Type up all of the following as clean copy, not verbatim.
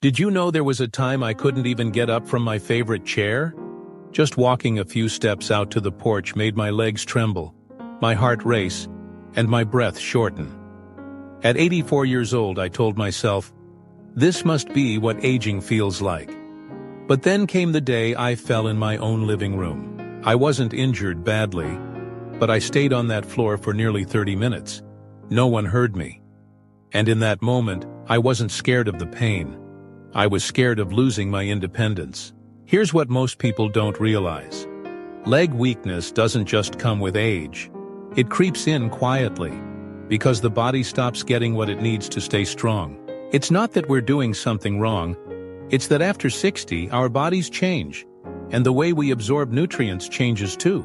Did you know there was a time I couldn't even get up from my favorite chair? Just walking a few steps out to the porch made my legs tremble, my heart race, and my breath shorten. At 84 years old, I told myself, this must be what aging feels like. But then came the day I fell in my own living room. I wasn't injured badly, but I stayed on that floor for nearly 30 minutes. No one heard me. And in that moment, I wasn't scared of the pain. I was scared of losing my independence. Here's what most people don't realize. Leg weakness doesn't just come with age. It creeps in quietly, because the body stops getting what it needs to stay strong. It's not that we're doing something wrong. It's that after 60, our bodies change, and the way we absorb nutrients changes too.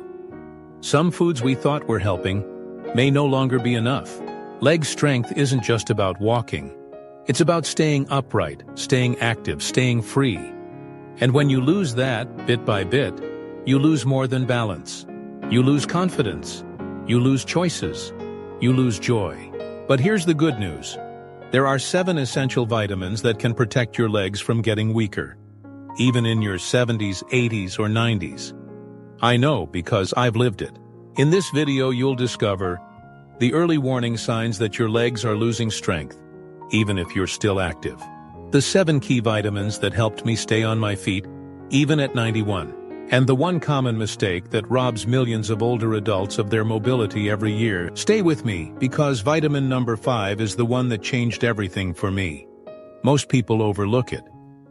Some foods we thought were helping may no longer be enough. Leg strength isn't just about walking. It's about staying upright, staying active, staying free. And when you lose that, bit by bit, you lose more than balance. You lose confidence. You lose choices. You lose joy. But here's the good news. There are 7 essential vitamins that can protect your legs from getting weaker, even in your 70s, 80s, or 90s. I know because I've lived it. In this video, you'll discover the early warning signs that your legs are losing strength, even if you're still active. The 7 key vitamins that helped me stay on my feet, even at 91. And the one common mistake that robs millions of older adults of their mobility every year. Stay with me, because vitamin number 5 is the one that changed everything for me. Most people overlook it.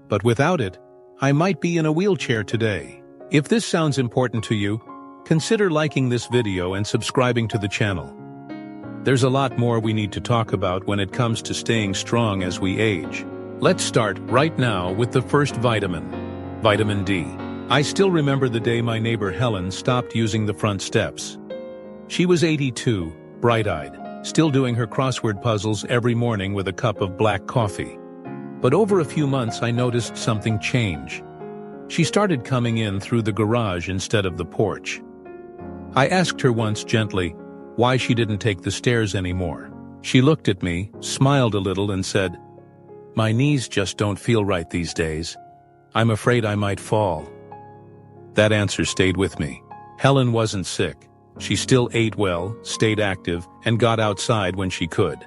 But without it, I might be in a wheelchair today. If this sounds important to you, consider liking this video and subscribing to the channel. There's a lot more we need to talk about when it comes to staying strong as we age. Let's start right now with the first vitamin, vitamin D. I still remember the day my neighbor Helen stopped using the front steps. She was 82, bright-eyed, still doing her crossword puzzles every morning with a cup of black coffee. But over a few months I noticed something change. She started coming in through the garage instead of the porch. I asked her once gently why she didn't take the stairs anymore. She looked at me, smiled a little, and said, "My knees just don't feel right these days. I'm afraid I might fall." That answer stayed with me. Helen wasn't sick. She still ate well, stayed active, and got outside when she could.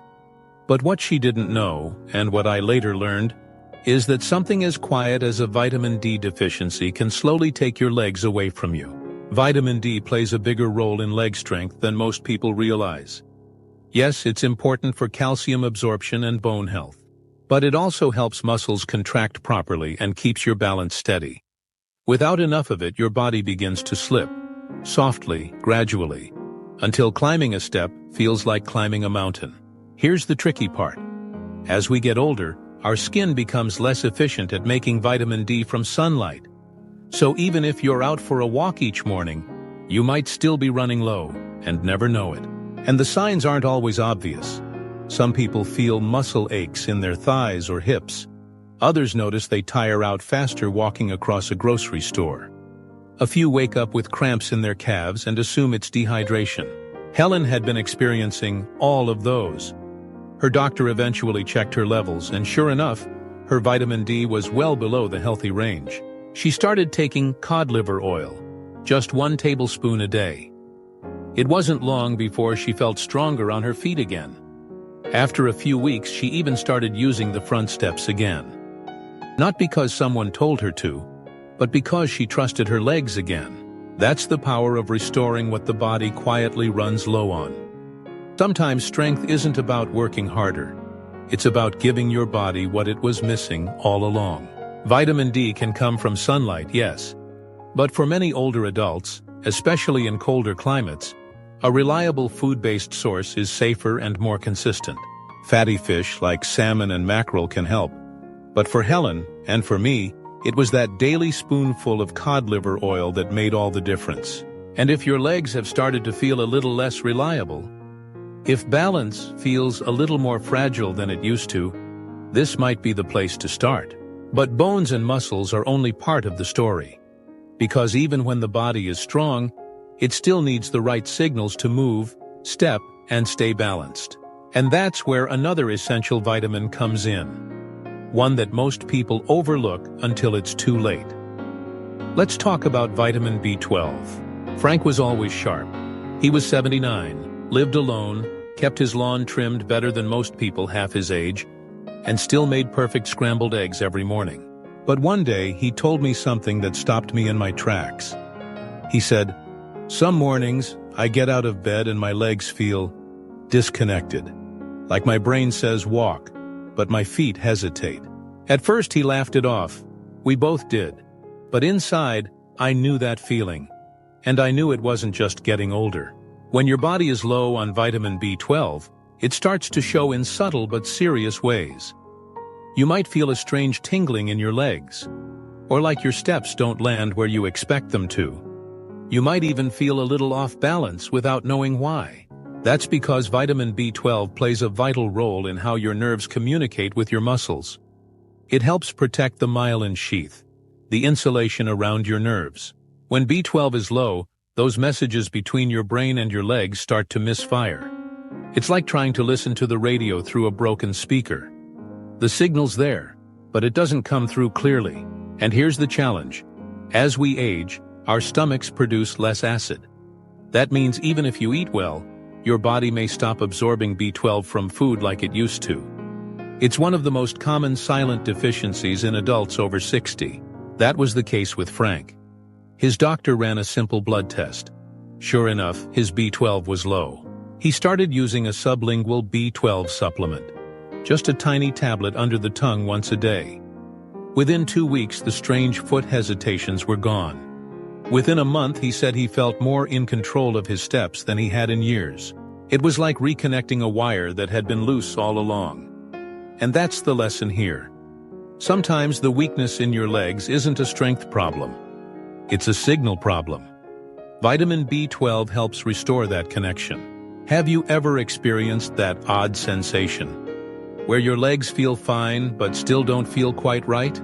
But what she didn't know, and what I later learned, is that something as quiet as a vitamin D deficiency can slowly take your legs away from you. Vitamin D plays a bigger role in leg strength than most people realize. Yes, it's important for calcium absorption and bone health. But it also helps muscles contract properly and keeps your balance steady. Without enough of it, your body begins to slip, softly, gradually, until climbing a step feels like climbing a mountain. Here's the tricky part. As we get older, our skin becomes less efficient at making vitamin D from sunlight. So even if you're out for a walk each morning, you might still be running low and never know it. And the signs aren't always obvious. Some people feel muscle aches in their thighs or hips. Others notice they tire out faster walking across a grocery store. A few wake up with cramps in their calves and assume it's dehydration. Helen had been experiencing all of those. Her doctor eventually checked her levels, and sure enough, her vitamin D was well below the healthy range. She started taking cod liver oil, just 1 tablespoon a day. It wasn't long before she felt stronger on her feet again. After a few weeks, she even started using the front steps again. Not because someone told her to, but because she trusted her legs again. That's the power of restoring what the body quietly runs low on. Sometimes strength isn't about working harder. It's about giving your body what it was missing all along. Vitamin D can come from sunlight, yes. But for many older adults, especially in colder climates, a reliable food-based source is safer and more consistent. Fatty fish like salmon and mackerel can help. But for Helen, and for me, it was that daily spoonful of cod liver oil that made all the difference. And if your legs have started to feel a little less reliable, if balance feels a little more fragile than it used to, this might be the place to start. But bones and muscles are only part of the story. Because even when the body is strong, it still needs the right signals to move, step, and stay balanced. And that's where another essential vitamin comes in. one that most people overlook until it's too late. Let's talk about vitamin B12. Frank was always sharp. He was 79, lived alone, kept his lawn trimmed better than most people half his age, and still made perfect scrambled eggs every morning. But one day, he told me something that stopped me in my tracks. He said, "Some mornings, I get out of bed and my legs feel disconnected. Like my brain says walk, but my feet hesitate." At first, he laughed it off. We both did. But inside, I knew that feeling. And I knew it wasn't just getting older. When your body is low on vitamin B12, it starts to show in subtle but serious ways. You might feel a strange tingling in your legs, or like your steps don't land where you expect them to. You might even feel a little off balance without knowing why. That's because vitamin B12 plays a vital role in how your nerves communicate with your muscles. It helps protect the myelin sheath, the insulation around your nerves. When B12 is low, those messages between your brain and your legs start to misfire. It's like trying to listen to the radio through a broken speaker. The signal's there, but it doesn't come through clearly. And here's the challenge. As we age, our stomachs produce less acid. That means even if you eat well, your body may stop absorbing B12 from food like it used to. It's one of the most common silent deficiencies in adults over 60. That was the case with Frank. His doctor ran a simple blood test. Sure enough, his B12 was low. He started using a sublingual B12 supplement. Just a tiny tablet under the tongue once a day. Within 2 weeks, the strange foot hesitations were gone. Within a month, he said he felt more in control of his steps than he had in years. It was like reconnecting a wire that had been loose all along. And that's the lesson here. Sometimes the weakness in your legs isn't a strength problem. It's a signal problem. Vitamin B12 helps restore that connection. Have you ever experienced that odd sensation, where your legs feel fine but still don't feel quite right?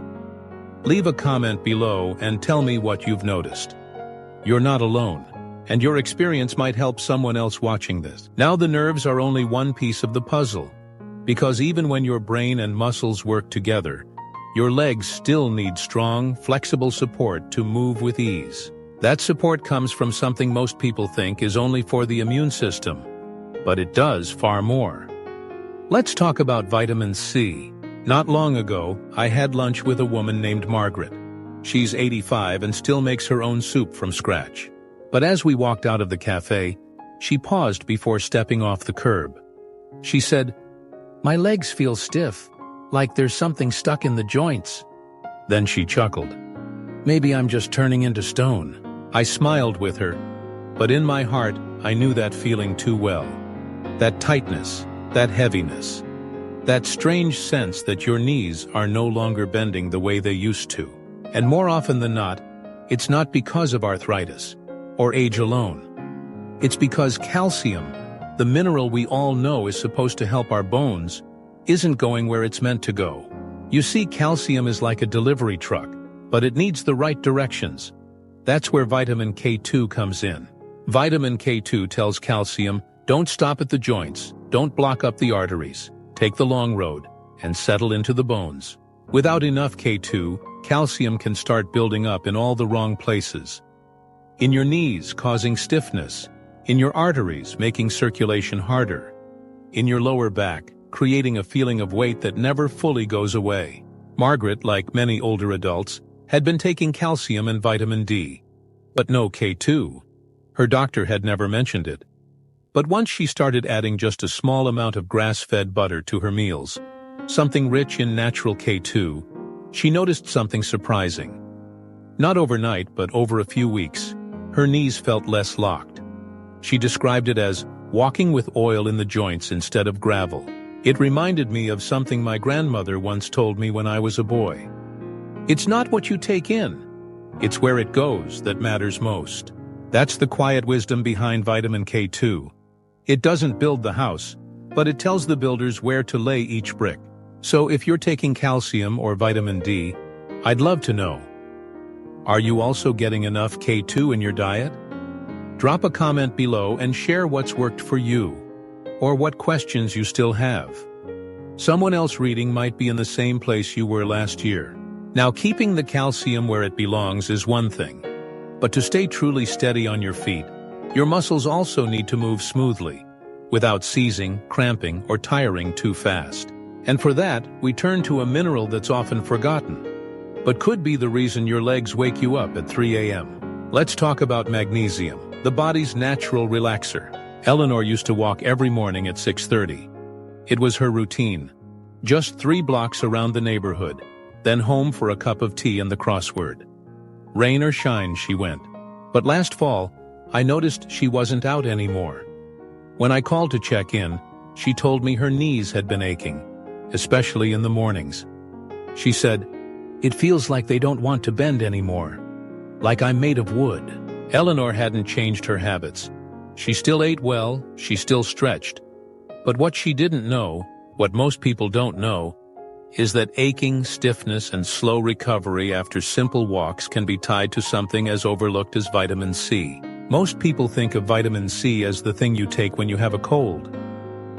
Leave a comment below and tell me what you've noticed. You're not alone, and your experience might help someone else watching this. Now the nerves are only one piece of the puzzle, because even when your brain and muscles work together, your legs still need strong, flexible support to move with ease. That support comes from something most people think is only for the immune system, but it does far more. Let's talk about vitamin C. Not long ago, I had lunch with a woman named Margaret. She's 85 and still makes her own soup from scratch. But as we walked out of the cafe, she paused before stepping off the curb. She said, "My legs feel stiff, like there's something stuck in the joints." Then she chuckled. "Maybe I'm just turning into stone." I smiled with her, but in my heart, I knew that feeling too well. That tightness, that heaviness, that strange sense that your knees are no longer bending the way they used to. And more often than not, it's not because of arthritis or age alone. It's because calcium, the mineral we all know is supposed to help our bones, isn't going where it's meant to go. You see, calcium is like a delivery truck, but it needs the right directions. That's where vitamin K2 comes in. Vitamin K2 tells calcium, don't stop at the joints, don't block up the arteries, take the long road, and settle into the bones. Without enough K2, calcium can start building up in all the wrong places. In your knees, causing stiffness. In your arteries, making circulation harder. In your lower back, creating a feeling of weight that never fully goes away. Margaret, like many older adults, had been taking calcium and vitamin D. But no K2. Her doctor had never mentioned it. But once she started adding just a small amount of grass-fed butter to her meals, something rich in natural K2, she noticed something surprising. Not overnight, but over a few weeks, her knees felt less locked. She described it as walking with oil in the joints instead of gravel. It reminded me of something my grandmother once told me when I was a boy. It's not what you take in, it's where it goes that matters most. That's the quiet wisdom behind vitamin K2. It doesn't build the house, but it tells the builders where to lay each brick. So if you're taking calcium or vitamin D, I'd love to know. Are you also getting enough K2 in your diet? Drop a comment below and share what's worked for you, or what questions you still have. Someone else reading might be in the same place you were last year. Now, keeping the calcium where it belongs is one thing, but to stay truly steady on your feet, your muscles also need to move smoothly, without seizing, cramping, or tiring too fast. And for that, we turn to a mineral that's often forgotten, but could be the reason your legs wake you up at 3 a.m. Let's talk about magnesium, the body's natural relaxer. Eleanor used to walk every morning at 6:30. It was her routine. Just 3 blocks around the neighborhood, then home for a cup of tea and the crossword. Rain or shine, she went. But last fall, I noticed she wasn't out anymore. When I called to check in, she told me her knees had been aching, especially in the mornings. She said, "It feels like they don't want to bend anymore, like I'm made of wood." Eleanor hadn't changed her habits. She still ate well, she still stretched. But what she didn't know, what most people don't know, is that aching, stiffness, and slow recovery after simple walks can be tied to something as overlooked as vitamin C. Most people think of vitamin C as the thing you take when you have a cold.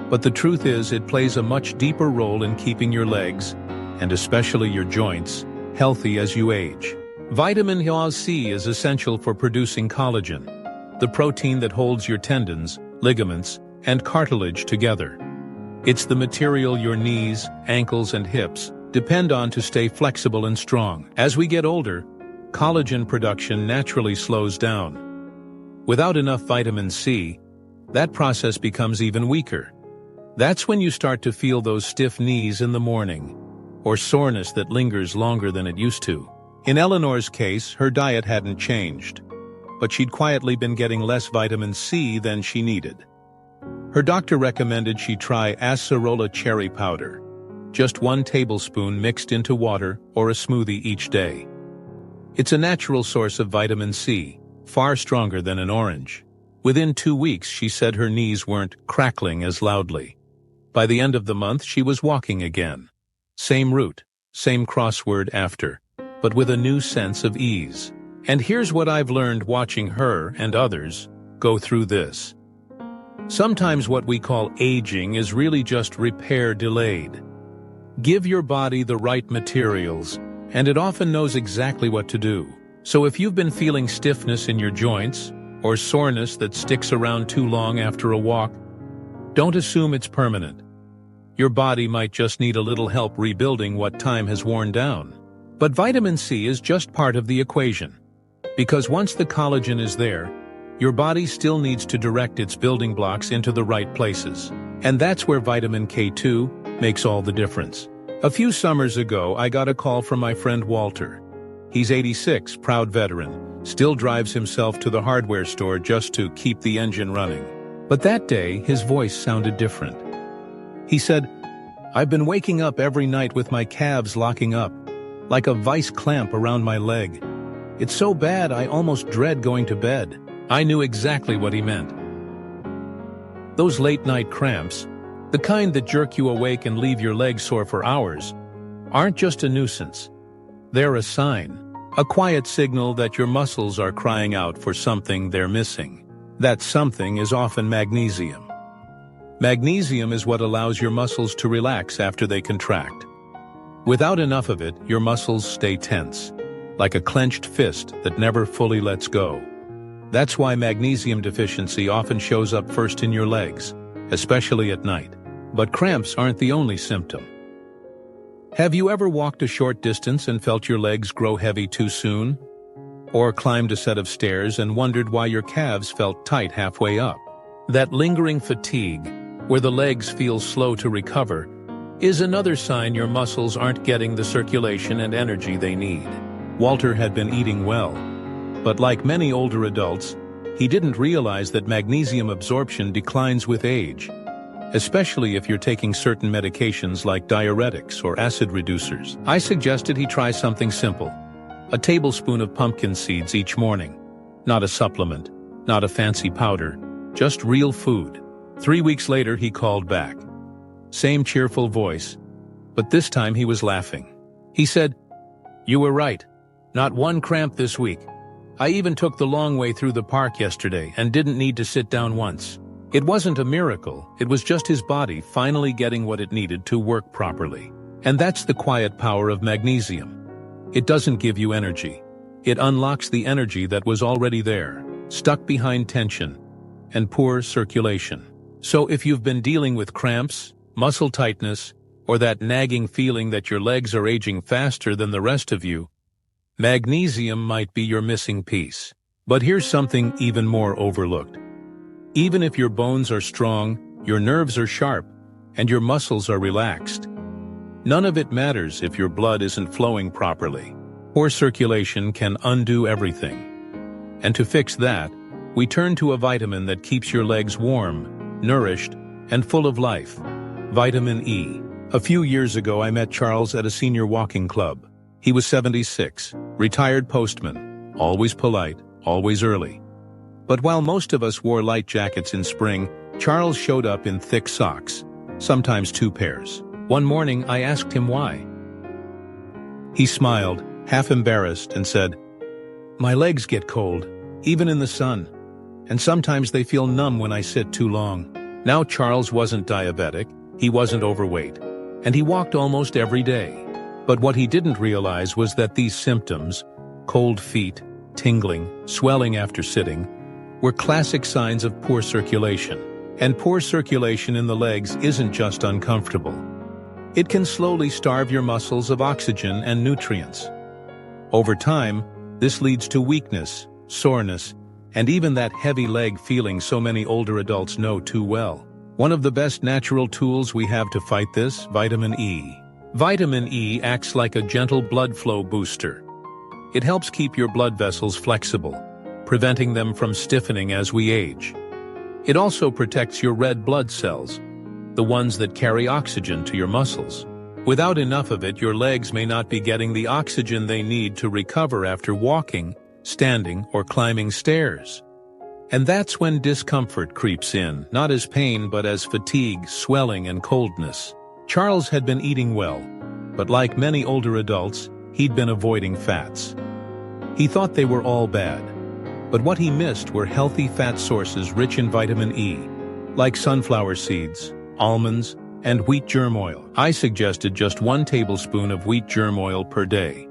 But the truth is, it plays a much deeper role in keeping your legs, and especially your joints, healthy as you age. Vitamin C is essential for producing collagen, the protein that holds your tendons, ligaments, and cartilage together. It's the material your knees, ankles, and hips depend on to stay flexible and strong. As we get older, collagen production naturally slows down. Without enough vitamin C, that process becomes even weaker. That's when you start to feel those stiff knees in the morning, or soreness that lingers longer than it used to. In Eleanor's case, her diet hadn't changed, but she'd quietly been getting less vitamin C than she needed. Her doctor recommended she try acerola cherry powder, just 1 tablespoon mixed into water or a smoothie each day. It's a natural source of vitamin C, far stronger than an orange. Within 2 weeks, she said her knees weren't crackling as loudly. By the end of the month, she was walking again. Same route, same crossword after, but with a new sense of ease. And here's what I've learned watching her and others go through this. Sometimes what we call aging is really just repair delayed. Give your body the right materials, and it often knows exactly what to do. So if you've been feeling stiffness in your joints, or soreness that sticks around too long after a walk, don't assume it's permanent. Your body might just need a little help rebuilding what time has worn down. But vitamin C is just part of the equation. Because once the collagen is there, your body still needs to direct its building blocks into the right places. And that's where vitamin K2 makes all the difference. A few summers ago, I got a call from my friend Walter. He's 86, proud veteran, still drives himself to the hardware store just to keep the engine running. But that day, his voice sounded different. He said, "I've been waking up every night with my calves locking up, like a vice clamp around my leg. It's so bad I almost dread going to bed." I knew exactly what he meant. Those late-night cramps, the kind that jerk you awake and leave your legs sore for hours, aren't just a nuisance. They're a sign, a quiet signal that your muscles are crying out for something they're missing. That something is often magnesium. Magnesium is what allows your muscles to relax after they contract. Without enough of it, your muscles stay tense, like a clenched fist that never fully lets go. That's why magnesium deficiency often shows up first in your legs, especially at night. But cramps aren't the only symptom. Have you ever walked a short distance and felt your legs grow heavy too soon? Or climbed a set of stairs and wondered why your calves felt tight halfway up? That lingering fatigue, where the legs feel slow to recover, is another sign your muscles aren't getting the circulation and energy they need. Walter had been eating well, but like many older adults, he didn't realize that magnesium absorption declines with age, especially if you're taking certain medications like diuretics or acid reducers. I suggested he try something simple, a tablespoon of pumpkin seeds each morning. Not a supplement, not a fancy powder, just real food. 3 weeks later, he called back. Same cheerful voice, but this time he was laughing. He said, "You were right. Not one cramp this week. I even took the long way through the park yesterday and didn't need to sit down once." It wasn't a miracle, it was just his body finally getting what it needed to work properly. And that's the quiet power of magnesium. It doesn't give you energy. It unlocks the energy that was already there, stuck behind tension and poor circulation. So if you've been dealing with cramps, muscle tightness, or that nagging feeling that your legs are aging faster than the rest of you, magnesium might be your missing piece. But here's something even more overlooked. Even if your bones are strong, your nerves are sharp, and your muscles are relaxed, none of it matters if your blood isn't flowing properly. Poor circulation can undo everything. And to fix that, we turn to a vitamin that keeps your legs warm, nourished, and full of life: vitamin E. A few years ago, I met Charles at a senior walking club. He was 76, retired postman, always polite, always early. But while most of us wore light jackets in spring, Charles showed up in thick socks, sometimes 2 pairs. One morning, I asked him why. He smiled, half embarrassed, and said, "My legs get cold, even in the sun, and sometimes they feel numb when I sit too long." Now, Charles wasn't diabetic, he wasn't overweight, and he walked almost every day. But what he didn't realize was that these symptoms, cold feet, tingling, swelling after sitting, were classic signs of poor circulation. And poor circulation in the legs isn't just uncomfortable. It can slowly starve your muscles of oxygen and nutrients. Over time, this leads to weakness, soreness, and even that heavy leg feeling so many older adults know too well. One of the best natural tools we have to fight this: vitamin E. Vitamin E acts like a gentle blood flow booster. It helps keep your blood vessels flexible, preventing them from stiffening as we age. It also protects your red blood cells, the ones that carry oxygen to your muscles. Without enough of it, your legs may not be getting the oxygen they need to recover after walking, standing, or climbing stairs. And that's when discomfort creeps in, not as pain but as fatigue, swelling, and coldness. Charles had been eating well, but like many older adults, he'd been avoiding fats. He thought they were all bad, but what he missed were healthy fat sources rich in vitamin E, like sunflower seeds, almonds, and wheat germ oil. I suggested just 1 tablespoon of wheat germ oil per day.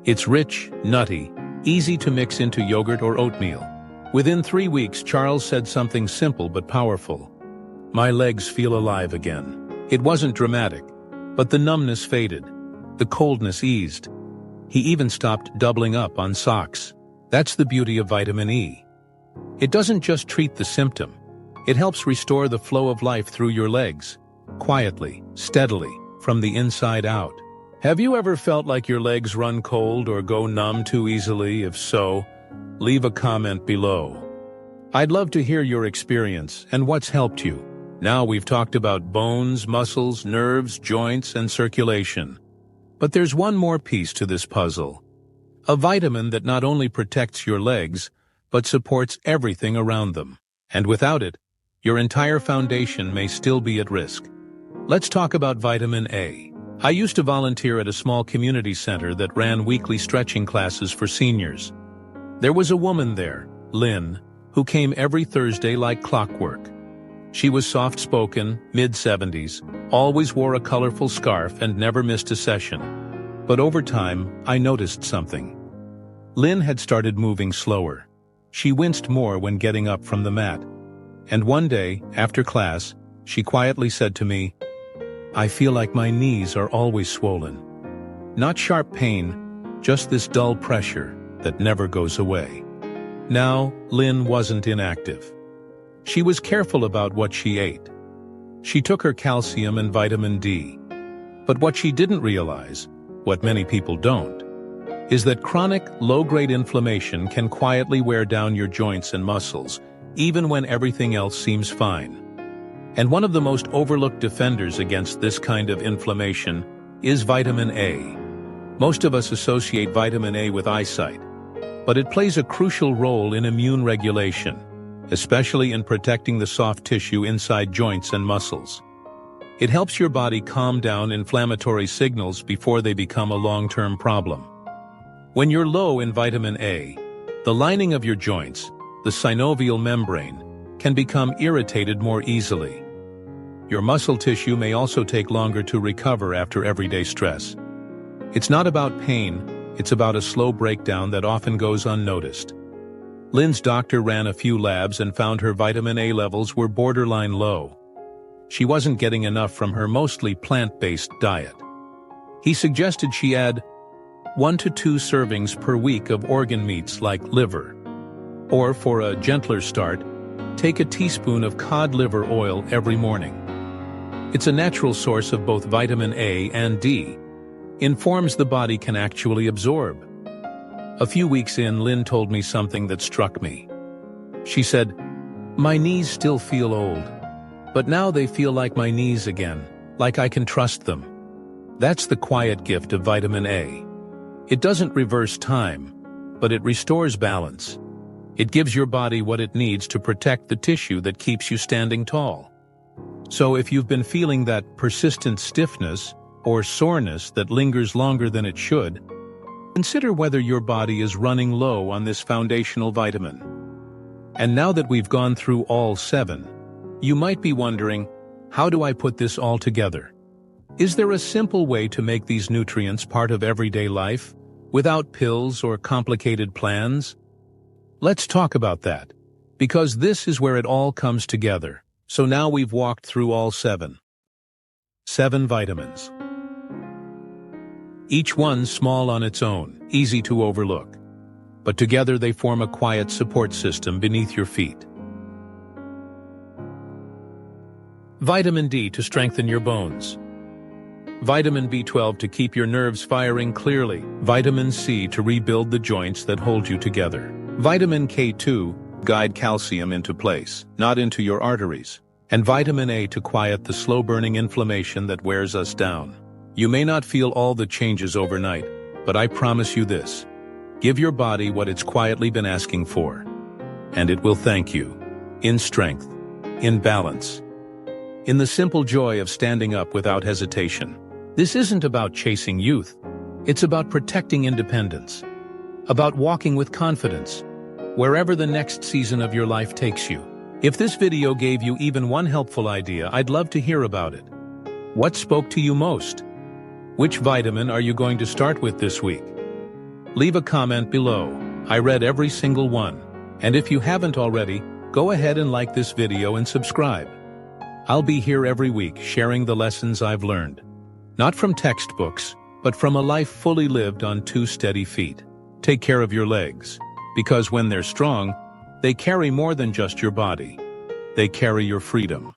It's rich, nutty, easy to mix into yogurt or oatmeal. Within 3 weeks, Charles said something simple but powerful: "My legs feel alive again." It wasn't dramatic, but the numbness faded, the coldness eased. He even stopped doubling up on socks. That's the beauty of vitamin E. It doesn't just treat the symptom, it helps restore the flow of life through your legs, quietly, steadily, from the inside out. Have you ever felt like your legs run cold or go numb too easily? If so, leave a comment below. I'd love to hear your experience and what's helped you. Now we've talked about bones, muscles, nerves, joints, and circulation. But there's one more piece to this puzzle. A vitamin that not only protects your legs, but supports everything around them. And without it, your entire foundation may still be at risk. Let's talk about vitamin A. I used to volunteer at a small community center that ran weekly stretching classes for seniors. There was a woman there, Lynn, who came every Thursday like clockwork. She was soft-spoken, mid-70s, always wore a colorful scarf and never missed a session. But over time, I noticed something. Lynn had started moving slower. She winced more when getting up from the mat. And one day, after class, she quietly said to me, "I feel like my knees are always swollen." Not sharp pain, just this dull pressure that never goes away. Now, Lynn wasn't inactive. She was careful about what she ate. She took her calcium and vitamin D. But what she didn't realize, what many people don't, is that chronic, low-grade inflammation can quietly wear down your joints and muscles, even when everything else seems fine. And one of the most overlooked defenders against this kind of inflammation is vitamin A. Most of us associate vitamin A with eyesight, but it plays a crucial role in immune regulation, especially in protecting the soft tissue inside joints and muscles. It helps your body calm down inflammatory signals before they become a long-term problem. When you're low in vitamin A, the lining of your joints, the synovial membrane, can become irritated more easily. Your muscle tissue may also take longer to recover after everyday stress. It's not about pain, it's about a slow breakdown that often goes unnoticed. Lynn's doctor ran a few labs and found her vitamin A levels were borderline low. She wasn't getting enough from her mostly plant-based diet. He suggested she add 1 to 2 servings per week of organ meats like liver. Or for a gentler start, take a teaspoon of cod liver oil every morning. It's a natural source of both vitamin A and D. In forms the body can actually absorb. A few weeks in, Lynn told me something that struck me. She said, "My knees still feel old, but now they feel like my knees again, like I can trust them." That's the quiet gift of vitamin A. It doesn't reverse time, but it restores balance. It gives your body what it needs to protect the tissue that keeps you standing tall. So if you've been feeling that persistent stiffness or soreness that lingers longer than it should, consider whether your body is running low on this foundational vitamin. And now that we've gone through all 7, you might be wondering, how do I put this all together? Is there a simple way to make these nutrients part of everyday life, without pills or complicated plans? Let's talk about that, because this is where it all comes together. So now we've walked through all 7. 7 vitamins. Each one small on its own, easy to overlook. But together they form a quiet support system beneath your feet. Vitamin D to strengthen your bones. Vitamin B12 to keep your nerves firing clearly. Vitamin C to rebuild the joints that hold you together. Vitamin K2 guide calcium into place, not into your arteries. And vitamin A to quiet the slow-burning inflammation that wears us down. You may not feel all the changes overnight, but I promise you this. Give your body what it's quietly been asking for. And it will thank you. In strength, in balance, in the simple joy of standing up without hesitation. This isn't about chasing youth. It's about protecting independence. About walking with confidence, wherever the next season of your life takes you. If this video gave you even one helpful idea, I'd love to hear about it. What spoke to you most? Which vitamin are you going to start with this week? Leave a comment below. I read every single one. And if you haven't already, go ahead and like this video and subscribe. I'll be here every week sharing the lessons I've learned. Not from textbooks, but from a life fully lived on 2 steady feet. Take care of your legs, because when they're strong, they carry more than just your body. They carry your freedom.